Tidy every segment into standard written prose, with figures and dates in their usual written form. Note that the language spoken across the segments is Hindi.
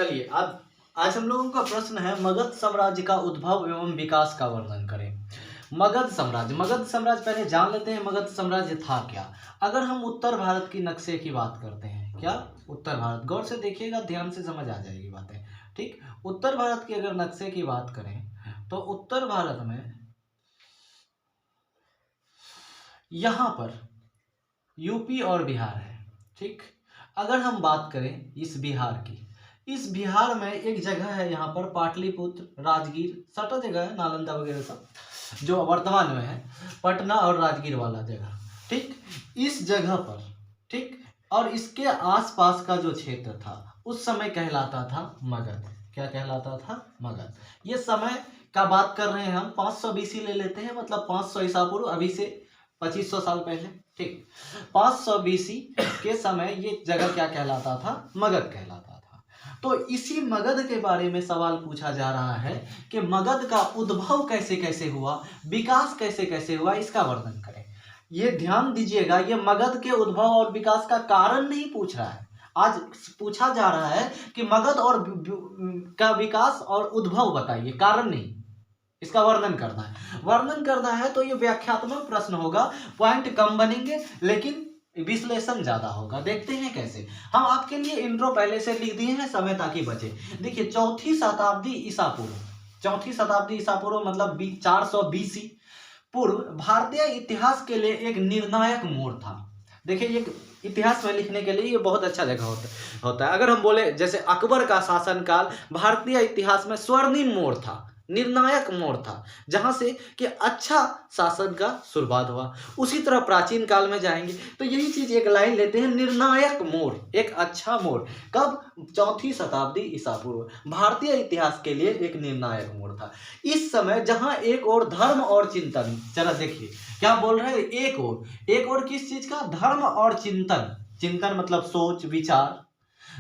चलिए आज हम लोगों का प्रश्न है मगध साम्राज्य का उद्भव एवं विकास का वर्णन करें। मगध साम्राज्य पहले जान लेते हैं मगध साम्राज्य था क्या। अगर हम उत्तर भारत की नक्शे की बात करते हैं, क्या उत्तर भारत, गौर से देखिएगा, ध्यान से समझ आ जाएगी बातें। ठीक, उत्तर भारत की अगर नक्शे की बात करें तो उत्तर भारत में यहाँ पर यूपी और बिहार है। ठीक, अगर हम बात करें इस बिहार की, इस बिहार में एक जगह है यहाँ पर पाटलिपुत्र, राजगीर, सटा जगह है, नालंदा वगैरह सब जो वर्तमान में है, पटना और राजगीर वाला जगह। ठीक, इस जगह पर, ठीक, और इसके आसपास का जो क्षेत्र था उस समय कहलाता था मगध। क्या कहलाता था? मगध। ये समय का बात कर रहे हैं हम 500 बीसी ले लेते हैं, मतलब 500 ईसा पूर्व, अभी से 2500 साल पहले। ठीक, 500 बीसी के समय ये जगह क्या कहलाता था? मगध कहलाता था। तो इसी मगध के बारे में सवाल पूछा जा रहा है कि मगध का उद्भव कैसे कैसे हुआ, विकास कैसे कैसे हुआ, इसका वर्णन करें। ये ध्यान दीजिएगा, ये मगध के उद्भव और विकास का कारण नहीं पूछ रहा है। आज पूछा जा रहा है कि मगध और का विकास और उद्भव बताइए, कारण नहीं, इसका वर्णन करना है। वर्णन करना है तो ये व्याख्यात्मक प्रश्न होगा, पॉइंट कम बनेंगे लेकिन विश्लेषण ज्यादा होगा। देखते हैं कैसे। हम आपके लिए इंट्रो पहले से लिख दिए हैं, समय ताकि बचे। देखिए, चौथी शताब्दी ईसा पूर्व मतलब 400 बीसी पूर्व भारतीय इतिहास के लिए एक निर्णायक मोड़ था। देखिए, ये इतिहास में लिखने के लिए ये बहुत अच्छा जगह होता है। अगर हम बोले जैसे अकबर का शासनकाल भारतीय इतिहास में स्वर्णिम मोड़ था, निर्णायक मोड़ था, जहां से कि अच्छा शासन का शुरुआत हुआ। उसी तरह प्राचीन काल में जाएंगे तो यही चीज एक लाइन लेते हैं, निर्णायक मोड़, एक अच्छा मोड़। कब? चौथी शताब्दी ईसा पूर्व भारतीय इतिहास के लिए एक निर्णायक मोड़ था। इस समय जहां एक और धर्म और चिंतन, चला देखिए क्या बोल रहे हैं, एक और किस चीज का? धर्म और चिंतन मतलब सोच विचार।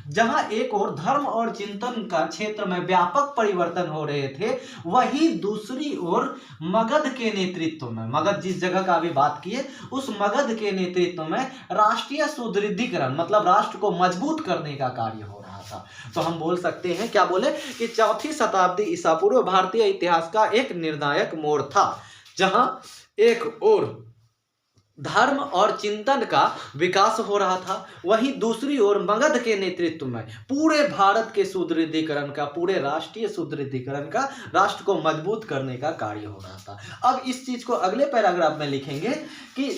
जहां एक और धर्म और चिंतन का क्षेत्र में व्यापक परिवर्तन हो रहे थे, वही दूसरी ओर मगध के नेतृत्व में, मगध जिस जगह का अभी बात किए, उस मगध के नेतृत्व में राष्ट्रीय सुदृढ़ीकरण मतलब राष्ट्र को मजबूत करने का कार्य हो रहा था। तो हम बोल सकते हैं, क्या बोले, कि चौथी शताब्दी ईसा पूर्व भारतीय इतिहास का एक निर्णायक मोड़ था, जहां एक और धर्म और चिंतन का विकास हो रहा था, वहीं दूसरी ओर मगध के नेतृत्व में पूरे भारत के सुदृढ़ीकरण का, पूरे राष्ट्रीय सुदृढ़ीकरण का, राष्ट्र को मजबूत करने का कार्य हो रहा था। अब इस चीज को अगले पैराग्राफ में लिखेंगे कि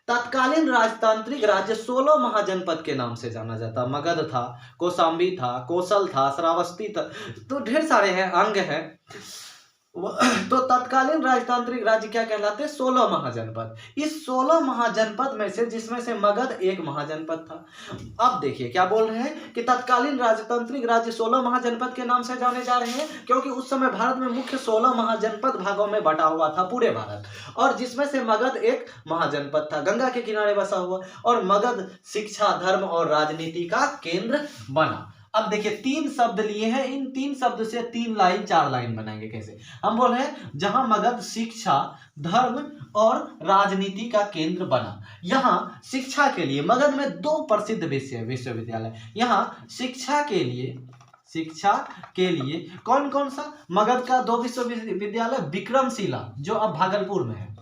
तत्कालीन राजतांत्रिक राज्य 16 महाजनपद के नाम से जाना जाता। मगध था, कौशांबी था, कौशल था, श्रावस्ती था, तो ढेर सारे हैं, अंग हैं। तो तत्कालीन राजतांत्रिक राज्य क्या कहलाते? 16 महाजनपद। इस 16 महाजनपद में से, जिसमें से मगध एक महाजनपद था। अब देखिए क्या बोल रहे हैं कि तत्कालीन राजतांत्रिक राज्य 16 महाजनपद के नाम से जाने जा रहे हैं, क्योंकि उस समय भारत में मुख्य 16 महाजनपद भागों में बटा हुआ था पूरे भारत, और जिसमें से मगध एक महाजनपद था, गंगा के किनारे बसा हुआ, और मगध शिक्षा, धर्म और राजनीति का केंद्र बना। अब देखिए, 3 शब्द लिए हैं, इन 3 शब्द से 3 लाइन 4 लाइन बनाएंगे। कैसे? हम बोल रहे हैं जहां मगध शिक्षा, धर्म और राजनीति का केंद्र बना। यहां शिक्षा के लिए मगध में 2 प्रसिद्ध विश्वविद्यालय। यहां शिक्षा के लिए कौन कौन सा? मगध का 2 विश्वविद्यालय, विक्रमशिला जो अब भागलपुर में है,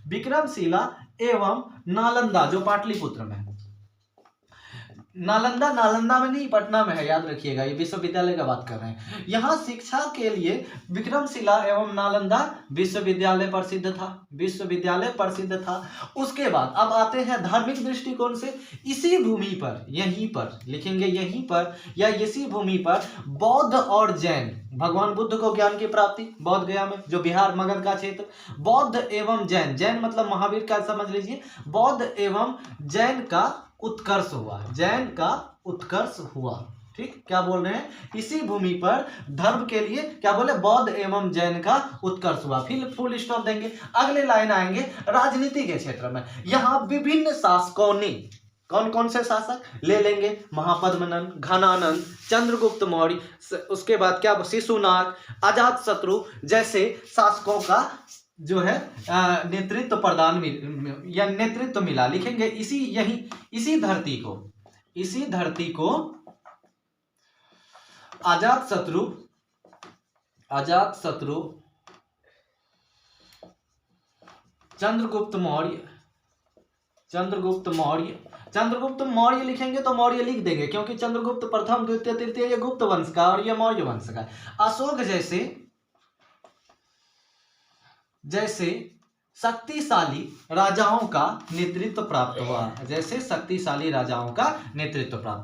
विक्रमशिला एवं नालंदा जो पाटलिपुत्र में है। नालंदा में नहीं, पटना में है, याद रखिएगा, ये विश्वविद्यालय का बात कर रहे हैं। यहाँ शिक्षा के लिए विक्रमशिला एवं नालंदा विश्वविद्यालय प्रसिद्ध था। उसके बाद अब आते हैं धार्मिक दृष्टिकोण से, इसी भूमि पर, यहीं पर लिखेंगे, यहीं पर या इसी भूमि पर बौद्ध और जैन, भगवान बुद्ध को ज्ञान की प्राप्ति बोध गया में, जो बिहार मगध का क्षेत्र, बौद्ध एवं जैन मतलब महावीर का समझ लीजिए, बौद्ध एवं जैन का उत्कर्ष हुआ। ठीक, क्या बोल रहे हैं? इसी भूमि पर धर्म के लिए क्या बोले? बौद्ध एवं जैन का उत्कर्ष हुआ। फिर फुल स्टॉप देंगे, अगले लाइन आएंगे राजनीति के क्षेत्र में। यहां विभिन्न शासकों ने, कौन कौन से शासक ले लेंगे? महापद्मनंद, घनानंद, चंद्रगुप्त मौर्य, उसके बाद क्या, शिशुनाग, अजातशत्रु जैसे शासकों का जो है नेतृत्व नेतृत्व मिला। लिखेंगे इसी धरती को अजातशत्रु चंद्रगुप्त मौर्य लिखेंगे तो मौर्य लिख देंगे, क्योंकि चंद्रगुप्त प्रथम द्वितीय तृतीय ये गुप्त वंश का और ये मौर्य वंश का। अशोक जैसे शक्तिशाली राजाओं का नेतृत्व प्राप्त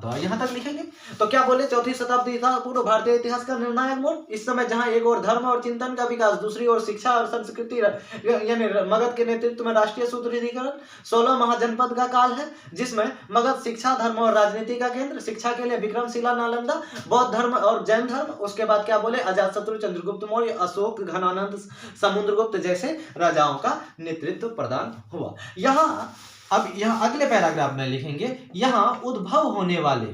हुआ, यहां तक लिखेंगे। तो क्या बोले, चौथी शताब्दी ईसा पूर्व भारतीय इतिहास का निर्णायक मोड़। इस समय जहां एक ओर धर्म और चिंतन का विकास, दूसरी ओर शिक्षा और संस्कृति यानी मगध के नेतृत्व में राष्ट्रीय सुदृढ़ीकरण। 16 महाजनपद का काल है, जिसमें मगध शिक्षा, धर्म और राजनीति का केंद्र। शिक्षा के लिए विक्रमशिला, नालंदा, बौद्ध धर्म और जैन धर्म। उसके बाद क्या बोले, अजातशत्रु, चंद्रगुप्त मौर्य, अशोक, घनानंद, समुद्रगुप्त जैसे राजाओं का नेतृत्व प्रदान हुआ। अब यहाँ अगले पैराग्राफ में लिखेंगे, यहाँ उद्भव होने वाले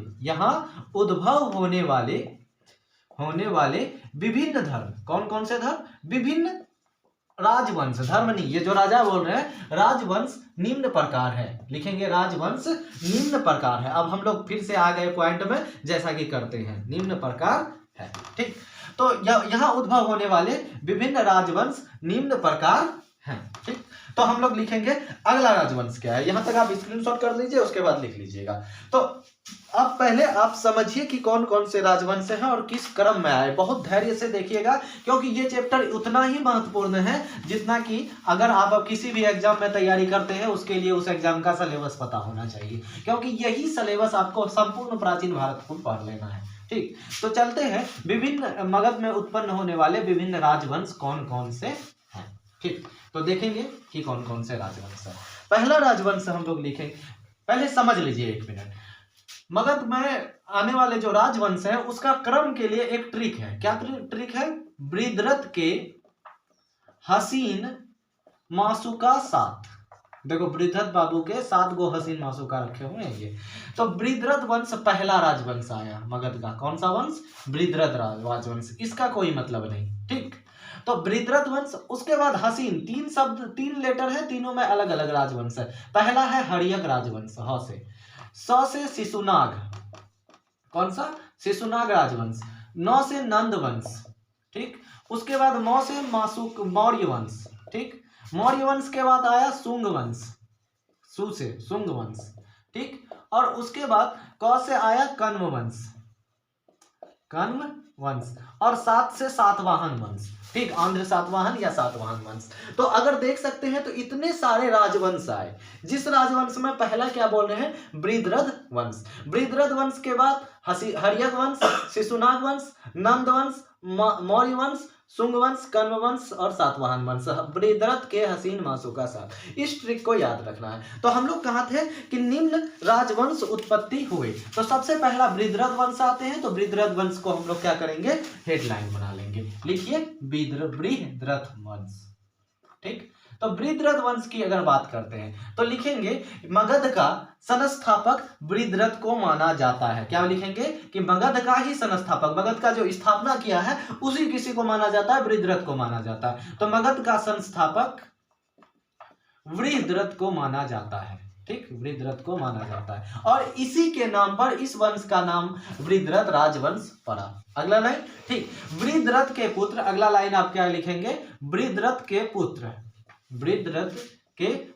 विभिन्न धर्म। कौन कौन से धर्म? विभिन्न राजवंश, धर्म नहीं, ये जो राजा बोल रहे हैं, राजवंश निम्न प्रकार है। लिखेंगे राजवंश निम्न प्रकार है। अब हम लोग फिर से आ गए पॉइंट में, जैसा कि करते हैं, निम्न प्रकार है। ठीक, तो यहाँ उद्भव होने वाले विभिन्न राजवंश निम्न प्रकार हैं। ठीक, तो हम लोग लिखेंगे अगला राजवंश क्या है। यहां तक आप स्क्रीनशॉट कर लीजिए, उसके बाद लिख लीजिएगा। तो अब पहले आप समझिए कि कौन कौन से राजवंश हैं और किस क्रम में आए। बहुत धैर्य से देखिएगा, क्योंकि ये चैप्टर उतना ही महत्वपूर्ण है जितना कि अगर आप किसी भी एग्जाम में तैयारी करते हैं, उसके लिए उस एग्जाम का सिलेबस पता होना चाहिए, क्योंकि यही सिलेबस आपको संपूर्ण प्राचीन भारत को पढ़ लेना है। ठीक, तो चलते हैं, विभिन्न मगध में उत्पन्न होने वाले विभिन्न राजवंश कौन कौन से हैं। ठीक, तो देखेंगे कि कौन कौन से राजवंश है। पहला राजवंश हम लोग लिखेंगे, पहले समझ लीजिए एक मिनट। मगध में आने वाले जो राजवंश है, उसका क्रम के लिए एक ट्रिक है। क्या ट्रिक है? बृहद्रथ के हसीन मासुका 7। देखो, बृहद्रथ बाबू के 7 गो हसीन मासुका रखे हुए हैं ये। तो बृहद्रथ वंश पहला राजवंश आया मगध का। कौन सा वंश? बृहद्रथ राजवंश। इसका कोई मतलब नहीं। ठीक, तो बृहद्रथ वंश, उसके बाद हसीन, 3 शब्द 3 लेटर है, तीनों में अलग अलग राजवंश है। पहला है हर्यक राजवंश, स से शिशुनाग। कौन सा? शिशुनाग राजवंश। 9 से नंद वंश। ठीक, उसके बाद 9 से मासुक मौर्य वंश। ठीक, मौर्य वंश के बाद आया शुंग वंश, सु से शुंग वंश। ठीक, और उसके बाद क से आया कण्व वंश, और 7 से सातवाहन वंश। ठीक, आंध्र सातवाहन या सातवाहन वंश। तो अगर देख सकते हैं, तो इतने सारे राजवंश आए, जिस राजवंश में पहला क्या बोल रहे हैं? बृहद्रथ वंश। बृहद्रथ वंश के बाद हर्यक वंश, शिशुनाग वंश, नंद वंश, मौर्य वंश, शुंग वंश, कण्व वंश और सातवाहन वंश। बृहद्रथ के हसीन मासुका 7। इस ट्रिक को याद रखना है। तो हम लोग कहाँ थे कि निम्न राजवंश उत्पत्ति हुए। तो सबसे पहला बृहद्रथ वंश आते हैं। तो बृहद्रथ वंश को हम लोग क्या करेंगे? हेडलाइन बना लेंगे। लिखिए बृहद्रथ वंश। ठीक, तो बृहद्रथ वंश की अगर बात करते हैं, तो लिखेंगे मगध का संस्थापक बृहद्रथ को माना जाता है। क्या लिखेंगे? कि मगध का ही संस्थापक, मगध का जो स्थापना किया है, उसी किसी को माना जाता है, बृहद्रथ को माना जाता है। तो मगध का संस्थापक बृहद्रथ को माना जाता है। ठीक, बृहद्रथ को माना जाता है, और इसी के नाम पर इस वंश का नाम बृहद्रथ राजवंश पड़ा। अगला लाइन। ठीक, बृहद्रथ के पुत्र, अगला लाइन आप क्या लिखेंगे? बृहद्रथ के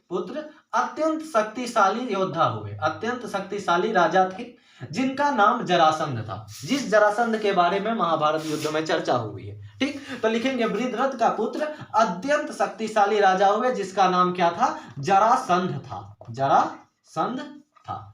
पुत्र अत्यंत शक्तिशाली योद्धा हुए, अत्यंत शक्तिशाली राजा थे, जिनका नाम जरासंध था। जिस जरासंध के बारे में महाभारत युद्ध में चर्चा हुई है। ठीक, तो लिखेंगे बृहद्रथ का पुत्र अत्यंत शक्तिशाली राजा हुए, जिसका नाम क्या था? जरासंध था।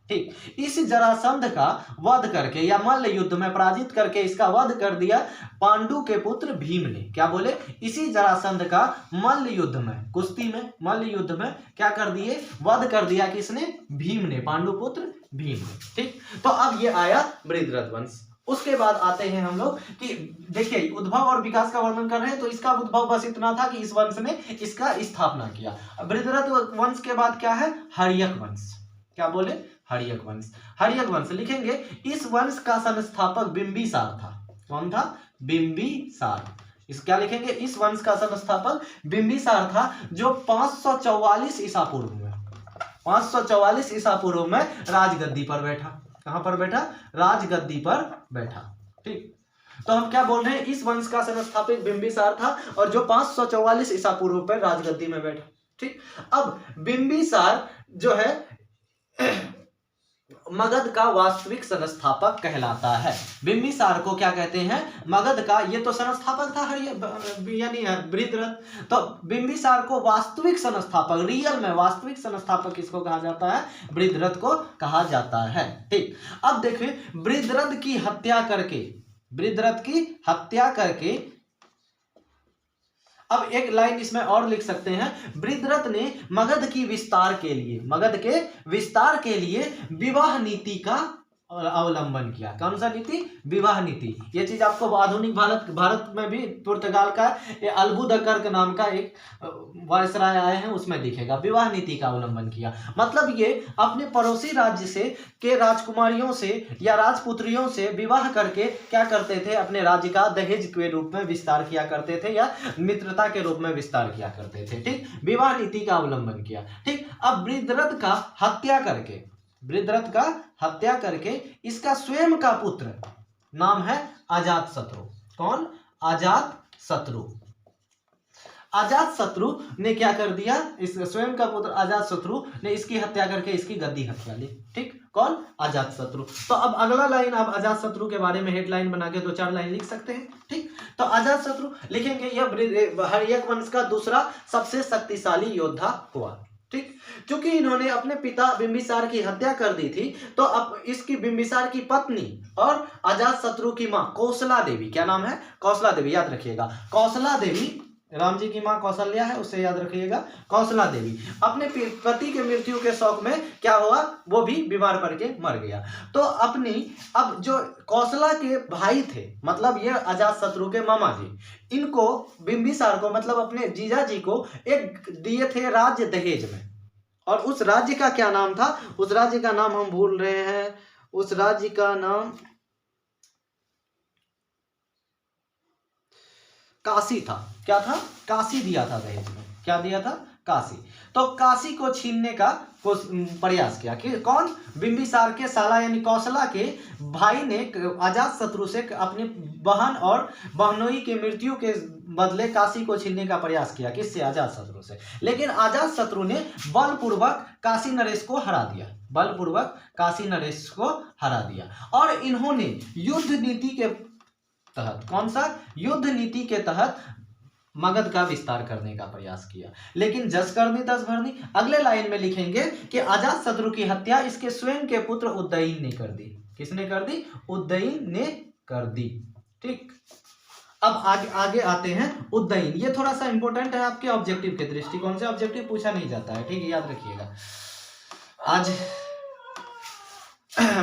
ठीक, इस जरासंध का वध करके या मल्ल युद्ध में पराजित करके इसका वध कर दिया पांडु के पुत्र भीम ने। क्या बोले? इसी जरासंध का मल्ल युद्ध में, कुश्ती में, मल्ल युद्ध में क्या कर दिए? वध कर दिया। किसने? भीम ने, पांडु पुत्र भीम ने। ठीक, तो अब ये आया बृहद्रथ वंश। उसके बाद आते हैं हम लोग कि देखिए, उद्भव और विकास का वर्णन कर रहे हैं, तो इसका उद्भव बस इतना था कि इस वंश ने इसका स्थापना किया। बृहद्रथ वंश के बाद क्या है? हर्यक वंश। क्या बोले? हर्यक वंश। हर्यक वंश लिखेंगे, इस वंश का संस्थापक बिंबिसार था। कौन था? बिंबिसार। इस क्या लिखेंगे? इस वंश का संस्थापक बिंबिसार था, जो 544 ईसा पूर्व में, 544 ईसा पूर्व में राजगद्दी पर बैठा। कहां पर बैठा? राजगद्दी पर बैठा। ठीक, तो हम क्या बोल रहे हैं, इस वंश का संस्थापक बिंबिसार था और जो 544 ईसा पूर्व पर राजगद्दी में बैठा। ठीक, अब बिंबिसार जो है मगध का वास्तविक संस्थापक कहलाता है। बिंबिसार को क्या कहते हैं, मगध का, ये तो संस्थापक था यानी बृहद्रथ, तो बिंबिसार को वास्तविक संस्थापक, रियल में वास्तविक संस्थापक किसको कहा जाता है, बृहद्रथ को कहा जाता है। ठीक, अब देखिए बृहद्रथ की हत्या करके, बृहद्रथ की हत्या करके, अब एक लाइन इसमें और लिख सकते हैं, बृहद्रथ ने मगध की विस्तार के लिए, मगध के विस्तार के लिए विवाह नीति का अवलंबन किया। कौन सा नीति, विवाह नीति। ये चीज आपको आधुनिक भारत में भी पुर्तगाल का अल्बुदकर नाम का एक वायसराय आए हैं, उसमें दिखेगा, विवाह नीति का अवलंबन किया। मतलब ये अपने पड़ोसी राज्य से के राजकुमारियों से या राजपुत्रियों से विवाह करके क्या करते थे, अपने राज्य का दहेज के रूप में विस्तार किया करते थे या मित्रता के रूप में विस्तार किया करते थे। ठीक, विवाह नीति का अवलंबन किया। ठीक, अब बृहद्रथ का हत्या करके, बृहद्रथ का हत्या करके इसका स्वयं का पुत्र, नाम है अजातशत्रु। कौन, अजातशत्रु। अजातशत्रु ने क्या कर दिया, इस स्वयं का पुत्र अजातशत्रु ने इसकी हत्या करके इसकी गद्दी हत्या ली। ठीक, कौन, अजातशत्रु। तो अब अगला लाइन आप अजातशत्रु के बारे में हेडलाइन बना के 2-4 लाइन लिख सकते हैं। ठीक, तो अजातशत्रु लिखेंगे, यह हर्यक वंश का दूसरा सबसे शक्तिशाली योद्धा हुआ। ठीक, क्योंकि इन्होंने अपने पिता बिंबिसार की हत्या कर दी थी, तो अब इसकी बिंबिसार की पत्नी और अजातशत्रु की मां कौशला देवी, क्या नाम है, कौशला देवी, याद रखिएगा, कौशला देवी, राम जी की मां कौशल्या है, उससे याद रखिएगा, कौशला देवी अपने पति के मृत्यु के शौक में क्या हुआ, वो भी बीमार पड़ के मर गया। तो अपनी, अब जो कौशला के भाई थे, मतलब ये अजातशत्रु के मामा जी, इनको बिंबिसार को, मतलब अपने जीजा जी को एक दिए थे राज्य दहेज में, और उस राज्य का क्या नाम था, उस राज्य का नाम हम भूल रहे हैं, उस राज्य का नाम काशी था। क्या था, काशी दिया था दहेज में, क्या दिया था, काशी। तो काशी को छीनने का प्रयास किया कि कौन, बिंबिसार के साला यानी कौशला के भाई ने अजातशत्रु से अपनी बहन और बहनोई की मृत्यु के बदले काशी को छीनने का प्रयास किया, किससे, अजातशत्रु से। लेकिन अजातशत्रु ने बलपूर्वक काशी नरेश को हरा दिया, बलपूर्वक काशी नरेश को हरा दिया, और इन्होंने युद्ध नीति के तहत, कौन सा, युद्ध नीति के तहत मगध का विस्तार करने का प्रयास किया। लेकिन जस करनी तस भरनी, अगले लाइन में लिखेंगे कि अजातशत्रु की हत्या इसके स्वयं के पुत्र उदयन ने कर दी। किसने कर दी, उदयन ने कर दी। ठीक, अब आगे आते हैं उदयन, ये थोड़ा सा इंपॉर्टेंट है आपके ऑब्जेक्टिव के दृष्टिकोण से, ऑब्जेक्टिव पूछा नहीं जाता है। ठीक है, याद रखिएगा। आज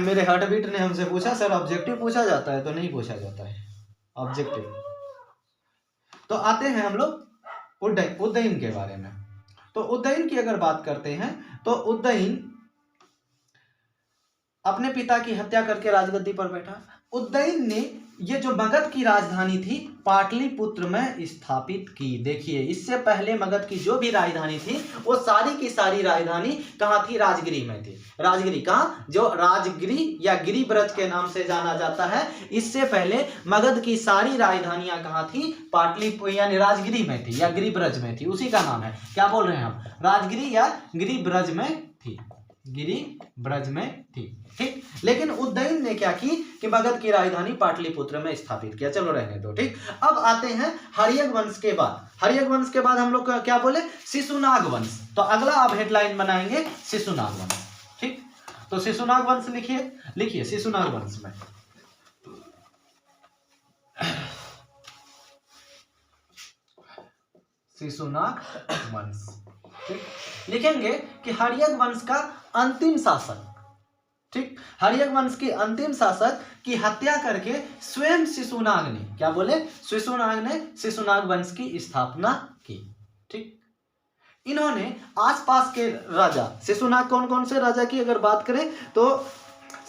मेरे हार्टबीट ने हमसे पूछा, सर ऑब्जेक्टिव पूछा जाता है, तो नहीं पूछा जाता है ऑब्जेक्टिव। तो आते हैं हम लोग उदयन के बारे में। तो उदयन की अगर बात करते हैं, तो उदयन अपने पिता की हत्या करके राजगद्दी पर बैठा। उदयन ने ये जो मगध की राजधानी थी पाटलिपुत्र में स्थापित की। देखिए, इससे पहले मगध की जो भी राजधानी थी वो सारी की सारी राजधानी कहाँ थी, राजगिरी में थी। राजगिरी कहाँ, जो राजगिरी या गिरिब्रज के नाम से जाना जाता है। इससे पहले मगध की सारी राजधानियां कहाँ थी, पाटलिपुत्र यानी राजगिरी में थी या गिरिब्रज में थी, उसी का नाम है, क्या बोल रहे हैं हम, राजगिरी या गिरिब्रज में थी, गिरिब्रज में थी। ठीक, लेकिन उदयन ने क्या की कि मगध की राजधानी पाटलिपुत्र में स्थापित किया। चलो रहने दो। ठीक, अब आते हैं हर्यक वंश के बाद। हर्यक वंश के बाद हम लोग क्या बोले, शिशुनाग वंश। तो अगला आप हेडलाइन बनाएंगे शिशुनाग वंश। ठीक, तो शिशुनाग वंश लिखिए शिशुनाग वंश में शिशुनाग वंश। ठीक, लिखेंगे कि हर्यक वंश का अंतिम शासक, ठीक, हर्यक वंश के अंतिम शासक की हत्या करके स्वयं शिशुनाग ने, क्या बोले, शिशुनाग ने शिशुनाग वंश की स्थापना की। ठीक, इन्होंने आसपास के राजा, शिशुनाग कौन कौन से राजा की अगर बात करें तो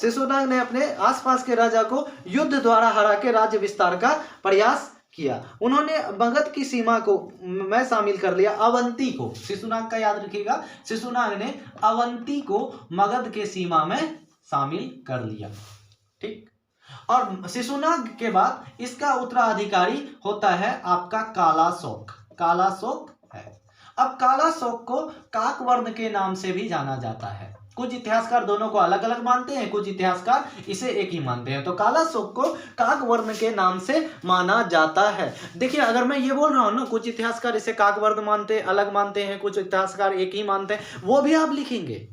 शिशुनाग ने अपने आसपास के राजा को युद्ध द्वारा हरा के राज्य विस्तार का प्रयास किया। उन्होंने मगध की सीमा को मैं शामिल कर लिया, अवंती को, शिशुनाग का याद रखिएगा, शिशुनाग ने अवंती को मगध के सीमा में शामिल कर लिया। ठीक, और शिशुनाग के बाद इसका उत्तराधिकारी होता है आपका कालाशोक। कालाशोक है। अब कालाशोक को काकवर्ण के नाम से भी जाना जाता है। कुछ इतिहासकार दोनों को अलग अलग मानते हैं, कुछ इतिहासकार इसे एक ही मानते हैं। तो कालाशोक को काकवर्ण के नाम से माना जाता है। देखिए, अगर मैं ये बोल रहा हूं ना, कुछ इतिहासकार इसे काकवर्ण मानते हैं, अलग मानते हैं, कुछ इतिहासकार एक ही मानते हैं, वो भी आप लिखेंगे।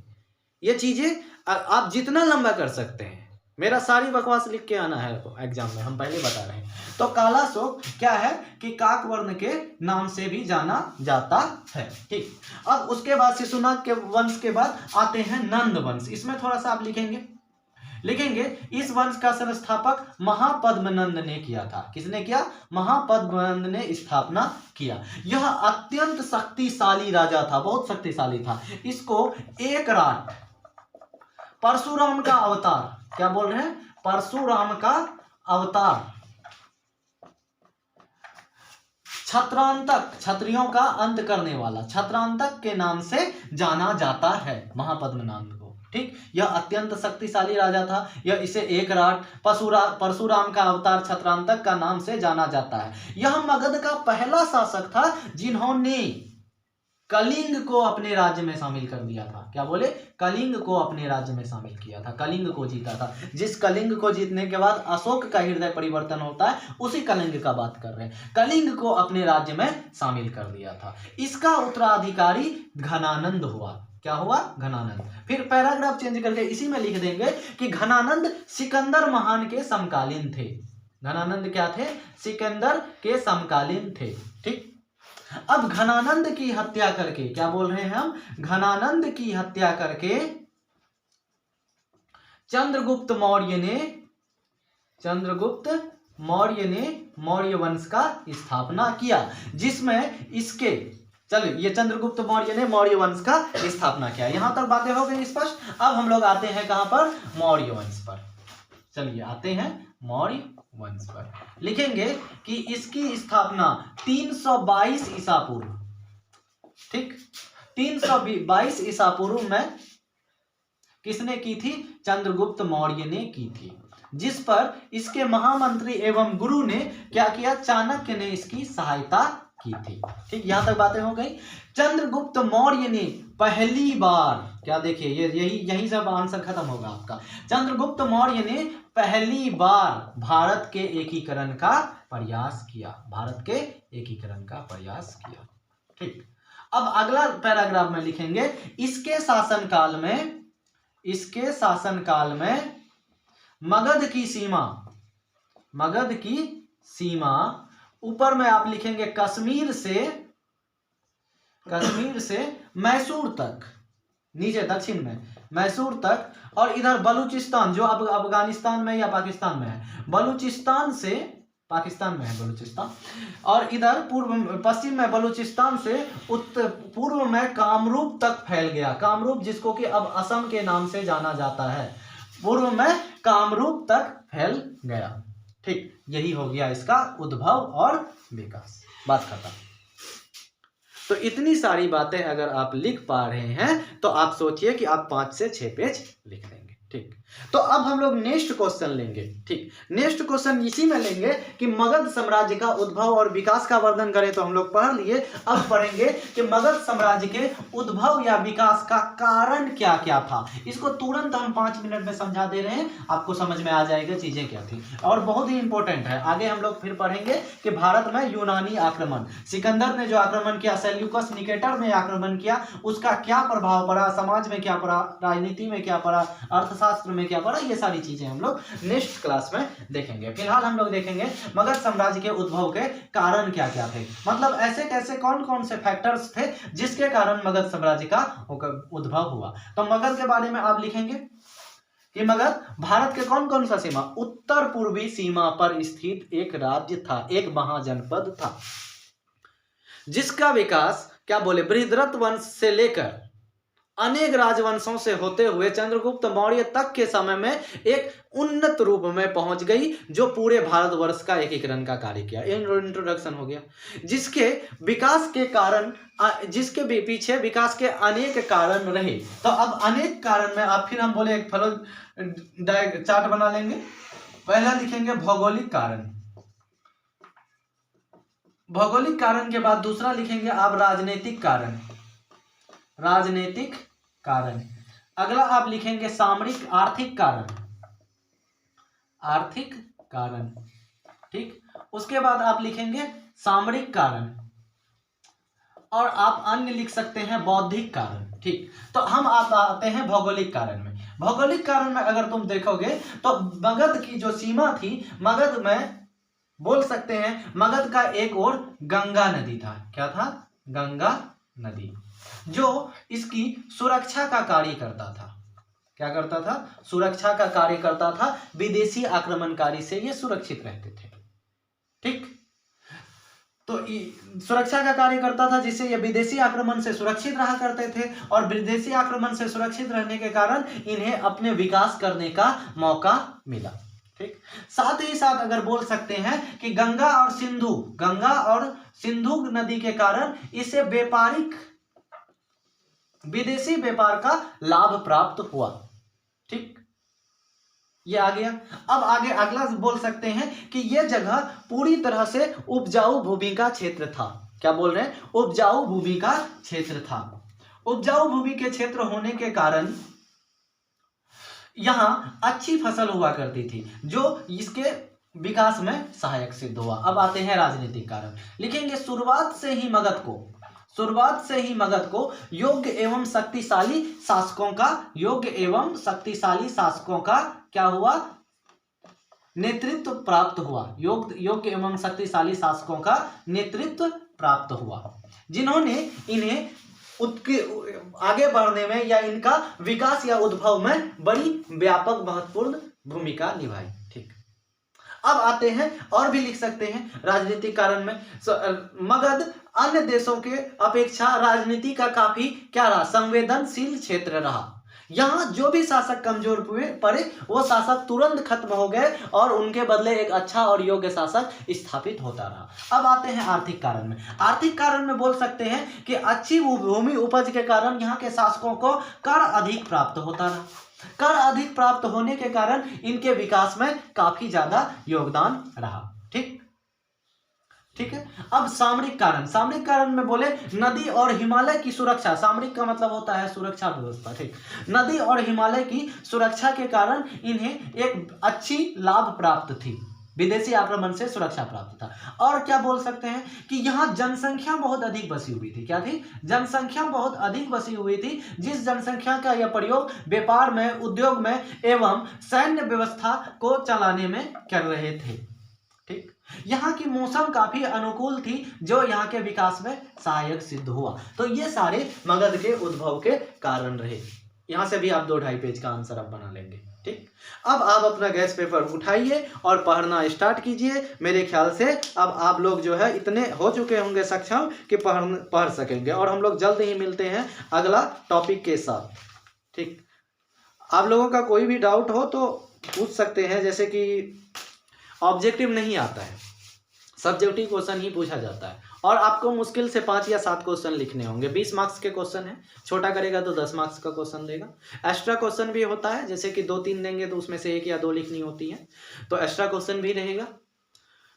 ये चीजें आप जितना लंबा कर सकते हैं, मेरा सारी बकवास लिख के आना है एग्जाम में, हम पहले बता रहे हैं। तो कालाशोक क्या है कि काकवर्ण के नाम से भी जाना जाता है। ठीक, अब उसके बाद शिशुनाग के वंश के बाद आते हैं नंद वंश। इसमें थोड़ा सा आप लिखेंगे इस वंश का संस्थापक महापद्मनंद ने किया था। किसने किया? महापद्मनंद ने स्थापना किया। यह अत्यंत शक्तिशाली राजा था, बहुत शक्तिशाली था। इसको एक रात परशुराम का अवतार, क्या बोल रहे हैं? परशुराम का अवतार, छत्रांतक, क्षत्रियों का अंत करने वाला, छत्रांतक के नाम से जाना जाता है महापद्मनंद को। ठीक, यह अत्यंत शक्तिशाली राजा था। यह इसे एक राट परशुराम का अवतार छत्रांतक का नाम से जाना जाता है। यह मगध का पहला शासक था जिन्होंने कलिंग को अपने राज्य में शामिल कर दिया था। क्या बोले? कलिंग को अपने राज्य में शामिल किया था, कलिंग को जीता था। जिस कलिंग को जीतने के बाद अशोक का हृदय परिवर्तन होता है, उसी कलिंग का बात कर रहे हैं। कलिंग को अपने राज्य में शामिल कर दिया था। इसका उत्तराधिकारी घनानंद हुआ। क्या हुआ? घनानंद। फिर पैराग्राफ चेंज करके इसी में लिख देंगे कि घनानंद सिकंदर महान के समकालीन थे। घनानंद क्या थे? सिकंदर के समकालीन थे। ठीक, अब घनानंद की हत्या करके, क्या बोल रहे हैं हम? घनानंद की हत्या करके चंद्रगुप्त मौर्य ने मौर्य वंश का स्थापना किया, जिसमें इसके, चलिए, ये चंद्रगुप्त मौर्य ने मौर्य वंश का स्थापना किया। यहां तक बातें हो गई स्पष्ट। अब हम लोग आते हैं कहां पर? मौर्य वंश पर। चलिए, आते हैं मौर्य वंश पर। लिखेंगे कि इसकी स्थापना 322 ईसा पूर्व, ठीक, 322 ईसा पूर्व में किसने की थी? चंद्रगुप्त मौर्य ने की थी। जिस पर इसके महामंत्री एवं गुरु ने क्या किया? चाणक्य ने इसकी सहायता की थी। ठीक, यहां तक बातें हो गई। चंद्रगुप्त मौर्य ने पहली बार, क्या देखिए, ये यही सब आंसर खत्म होगा आपका। चंद्रगुप्त मौर्य ने पहली बार भारत के एकीकरण का प्रयास किया। भारत के एकीकरण का प्रयास किया। ठीक, अब अगला पैराग्राफ में लिखेंगे इसके शासनकाल में मगध की सीमा ऊपर में आप लिखेंगे कश्मीर से मैसूर तक, नीचे दक्षिण में मैसूर तक, और इधर बलूचिस्तान जो अब अफगानिस्तान में या पाकिस्तान में है, बलूचिस्तान से, पाकिस्तान में है बलूचिस्तान, और इधर पश्चिम में बलूचिस्तान से उत्तर पूर्व में कामरूप तक फैल गया। कामरूप, जिसको कि अब असम के नाम से जाना जाता है, पूर्व में कामरूप तक फैल गया। ठीक, यही हो गया इसका उद्भव और विकास। बात खत्म। तो इतनी सारी बातें अगर आप लिख पा रहे हैं तो आप सोचिए कि आप 5 से 6 पेज लिख देंगे। ठीक, तो अब हम लोग नेक्स्ट क्वेश्चन लेंगे। ठीक, नेक्स्ट क्वेश्चन इसी में लेंगे कि मगध साम्राज्य का उद्भव और विकास का वर्णन करें तो हम लोग पढ़ लिए। अब पढ़ेंगे कि मगध साम्राज्य के उद्भव या विकास का कारण क्या क्या था। इसको तुरंत हम 5 मिनट में समझा दे रहे हैं, आपको समझ में आ जाएगा चीजें क्या थी। और बहुत ही इंपॉर्टेंट है, आगे हम लोग फिर पढ़ेंगे कि भारत में यूनानी आक्रमण, सिकंदर ने जो आक्रमण किया, सेल्यूकस निकेटर ने आक्रमण किया, उसका क्या प्रभाव पड़ा, समाज में क्या पड़ा, राजनीति में क्या पड़ा, अर्थशास्त्र में क्या पड़ा, ये सारी चीजें हम लोग नेक्स्ट क्लास में देखेंगे। फिलहाल हम लोग देखेंगे मगध साम्राज्य के उद्भव के कारण क्या क्या थे, मतलब ऐसे कैसे कौन कौन से फैक्टर्स थे जिसके कारण मगध साम्राज्य का उद्भव हुआ। तो मगध के बारे में आप लिखेंगे कि मगध भारत के कौन कौन सा सीमा, उत्तर पूर्वी सीमा पर स्थित एक राज्य था, एक महाजनपद था, जिसका विकास, क्या बोले, बृहद्रथ वंश से लेकर अनेक राजवंशों से होते हुए चंद्रगुप्त मौर्य तक के समय में एक उन्नत रूप में पहुंच गई, जो पूरे भारतवर्ष का एकीकरण का कार्य किया। इंट्रोडक्शन हो गया। जिसके विकास के कारण, जिसके पीछे विकास के अनेक कारण रहे। तो अब अनेक कारण में आप, फिर हम बोले एक फ्लो चार्ट बना लेंगे। पहला लिखेंगे भौगोलिक कारण, भौगोलिक कारण के बाद दूसरा लिखेंगे आप राजनीतिक कारण, राजनीतिक कारण। अगला आप लिखेंगे सामरिक आर्थिक कारण, आर्थिक कारण, ठीक। उसके बाद आप लिखेंगे सामरिक कारण, और आप अन्य लिख सकते हैं बौद्धिक कारण, ठीक। तो हम आप आते हैं भौगोलिक कारण में। भौगोलिक कारण में अगर तुम देखोगे तो मगध की जो सीमा थी, मगध में बोल सकते हैं मगध का एक और गंगा नदी था। क्या था? गंगा नदी, जो इसकी सुरक्षा का कार्य करता था। क्या करता था? सुरक्षा का कार्य करता था। विदेशी आक्रमणकारी से ये सुरक्षित रहते थे, ठीक। तो सुरक्षा का कार्य करता था, जिससे ये विदेशी आक्रमण से सुरक्षित रहा करते थे, और विदेशी आक्रमण से सुरक्षित रहने के कारण इन्हें अपने विकास करने का मौका मिला, ठीक। साथ ही साथ अगर बोल सकते हैं कि गंगा और सिंधु नदी के कारण इसे व्यापारिक विदेशी व्यापार का लाभ प्राप्त हुआ, ठीक। ये आ गया। अब आगे अगला बोल सकते हैं कि यह जगह पूरी तरह से उपजाऊ भूमि का क्षेत्र था। क्या बोल रहे हैं? उपजाऊ भूमि का क्षेत्र था। उपजाऊ भूमि के क्षेत्र होने के कारण यहां अच्छी फसल हुआ करती थी, जो इसके विकास में सहायक सिद्ध हुआ। अब आते हैं राजनीतिक कारण। लिखेंगे शुरुआत से ही मगध को योग्य एवं शक्तिशाली शासकों का क्या हुआ? नेतृत्व प्राप्त हुआ। योग्य एवं शक्तिशाली शासकों का नेतृत्व प्राप्त हुआ, जिन्होंने इन्हें आगे बढ़ने में या इनका विकास या उद्भव में बड़ी व्यापक महत्वपूर्ण भूमिका निभाई, ठीक। अब आते हैं, और भी लिख सकते हैं राजनीतिक कारण में। मगध अन्य देशों के अपेक्षा राजनीति का काफी क्या रहा? संवेदनशील क्षेत्र रहा। यहां जो भी शासक कमजोर पड़े वो शासक तुरंत खत्म हो गए, और उनके बदले एक अच्छा और योग्य शासक स्थापित होता रहा। अब आते हैं आर्थिक कारण में। आर्थिक कारण में बोल सकते हैं कि अच्छी भूमि उपज के कारण यहाँ के शासकों को कर अधिक प्राप्त होता रहा। कर अधिक प्राप्त होने के कारण इनके विकास में काफी ज्यादा योगदान रहा, ठीक है। अब सामरिक कारण में बोले नदी और हिमालय की सुरक्षा। सामरिक का मतलब होता है सुरक्षा व्यवस्था, ठीक। नदी और हिमालय की सुरक्षा के कारण इन्हें एक अच्छी लाभ प्राप्त थी, विदेशी आक्रमण से सुरक्षा प्राप्त था। और क्या बोल सकते हैं कि यहाँ जनसंख्या बहुत अधिक बसी हुई थी। क्या थी? जनसंख्या बहुत अधिक बसी हुई थी, जिस जनसंख्या का यह प्रयोग व्यापार में, उद्योग में एवं सैन्य व्यवस्था को चलाने में कर रहे थे, ठीक। यहाँ की मौसम काफी अनुकूल थी, जो यहाँ के विकास में सहायक सिद्ध हुआ। तो ये सारे मगध के उद्भव के कारण रहे। यहाँ से भी आप 2-2.5 पेज का आंसर आप बना लेंगे, ठीक। अब आप अपना गैस पेपर उठाइए और पढ़ना स्टार्ट कीजिए। मेरे ख्याल से अब आप लोग जो है इतने हो चुके होंगे सक्षम कि पढ़ सकेंगे, और हम लोग जल्द ही मिलते हैं अगला टॉपिक के साथ, ठीक। आप लोगों का कोई भी डाउट हो तो पूछ सकते हैं, जैसे कि ऑब्जेक्टिव नहीं आता है, सब्जेक्टिव क्वेश्चन ही पूछा जाता है, और आपको मुश्किल से 5 या 7 क्वेश्चन लिखने होंगे। 20 मार्क्स के क्वेश्चन है, छोटा करेगा तो 10 मार्क्स का क्वेश्चन देगा। एक्स्ट्रा क्वेश्चन भी होता है, जैसे कि 2-3 देंगे तो उसमें से 1 या 2 लिखनी होती है, तो एक्स्ट्रा क्वेश्चन भी रहेगा।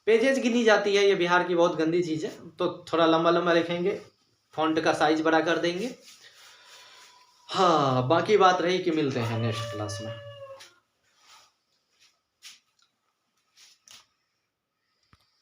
पेजेज गिनी जाती है, ये बिहार की बहुत गंदी चीज़ है, तो थोड़ा लंबा लंबा लिखेंगे, फॉन्ट का साइज बड़ा कर देंगे। हाँ, बाकी बात रही कि मिलते हैं नेक्स्ट क्लास में।